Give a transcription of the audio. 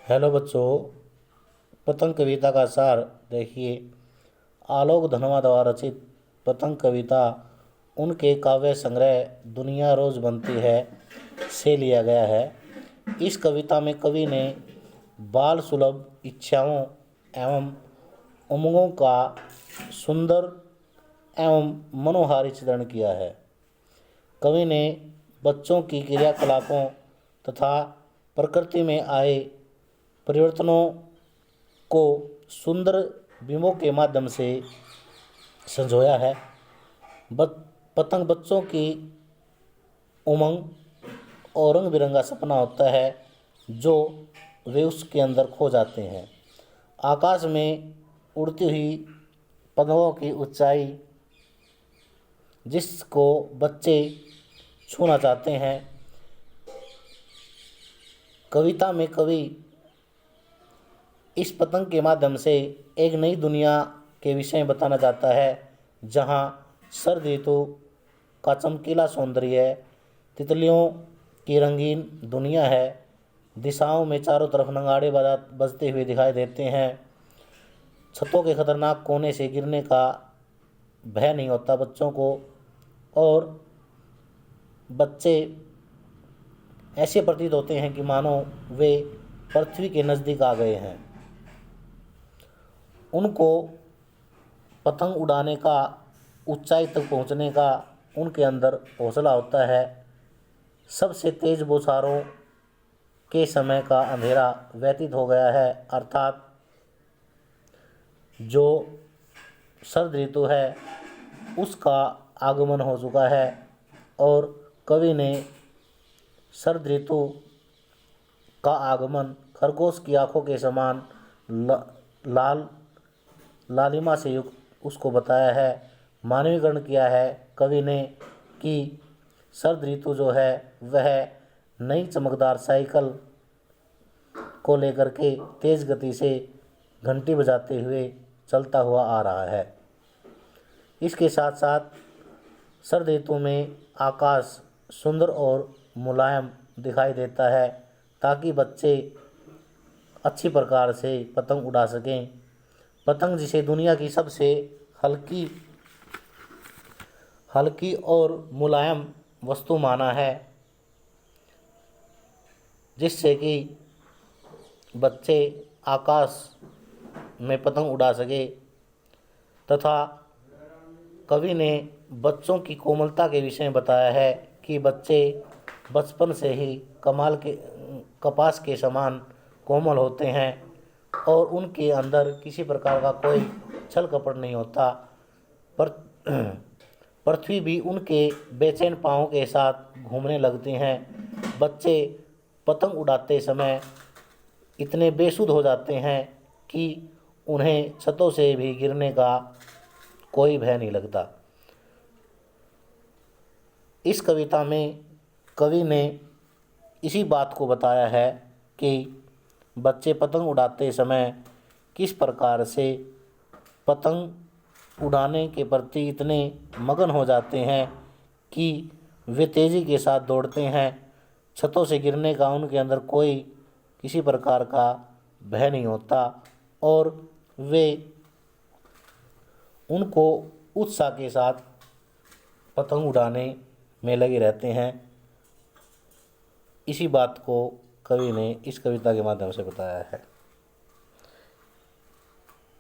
Hello बच्चों, पतंग कविता का सार देखिए। आलोक धनवा द्वारा रचित पतंग कविता उनके काव्य संग्रह दुनिया रोज बनती है से लिया गया है। इस कविता में कवि ने बाल सुलभ इच्छाओं एवं उमंगों का सुंदर एवं मनोहारी चित्रण किया है। कवि ने बच्चों की क्रियाकलापों तथा प्रकृति में आए परिवर्तनों को सुंदर बिंबों के माध्यम से संजोया है। पतंग बच्चों की उमंग और रंग बिरंगा सपना होता है जो वे उसके अंदर खो जाते हैं। आकाश में उड़ती हुई पतंगों की ऊंचाई जिसको बच्चे छूना चाहते हैं। कविता में कवि इस पतंग के माध्यम से एक नई दुनिया के विषय में बताना चाहता है, जहां शरद ऋतु का चमकीला सौंदर्य, तितलियों की रंगीन दुनिया है। दिशाओं में चारों तरफ नगाड़े बजते हुए दिखाई देते हैं। छतों के खतरनाक कोने से गिरने का भय नहीं होता बच्चों को, और बच्चे ऐसे प्रतीत होते हैं कि मानो वे पृथ्वी के नज़दीक आ गए हैं। उनको पतंग उड़ाने का, ऊंचाई तक पहुंचने का उनके अंदर हौसला होता है। सबसे तेज बौछारों के समय का अंधेरा व्यतीत हो गया है, अर्थात जो शरद ऋतु है उसका आगमन हो चुका है। और कवि ने शरद ऋतु का आगमन खरगोश की आंखों के समान लाल लालिमा से युक्त उसको बताया है, मानवीकरण किया है कवि ने कि शरद ऋतु जो है वह नई चमकदार साइकिल को लेकर के तेज गति से घंटी बजाते हुए चलता हुआ आ रहा है। इसके साथ साथ शरद ऋतु में आकाश सुंदर और मुलायम दिखाई देता है, ताकि बच्चे अच्छी प्रकार से पतंग उड़ा सकें। पतंग जिसे दुनिया की सबसे हल्की और मुलायम वस्तु माना है, जिससे कि बच्चे आकाश में पतंग उड़ा सके, तथा कवि ने बच्चों की कोमलता के विषय में बताया है कि बच्चे बचपन से ही कपास के समान कोमल होते हैं और उनके अंदर किसी प्रकार का कोई छल कपट नहीं होता। पर पृथ्वी भी उनके बेचैन पाँवों के साथ घूमने लगती हैं। बच्चे पतंग उड़ाते समय इतने बेसुध हो जाते हैं कि उन्हें छतों से भी गिरने का कोई भय नहीं लगता। इस कविता में कवि ने इसी बात को बताया है कि बच्चे पतंग उड़ाते समय किस प्रकार से पतंग उड़ाने के प्रति इतने मगन हो जाते हैं कि वे तेज़ी के साथ दौड़ते हैं। छतों से गिरने का उनके अंदर कोई किसी प्रकार का भय नहीं होता और वे उनको उत्साह के साथ पतंग उड़ाने में लगे रहते हैं। इसी बात को कवि ने इस कविता के माध्यम से बताया है।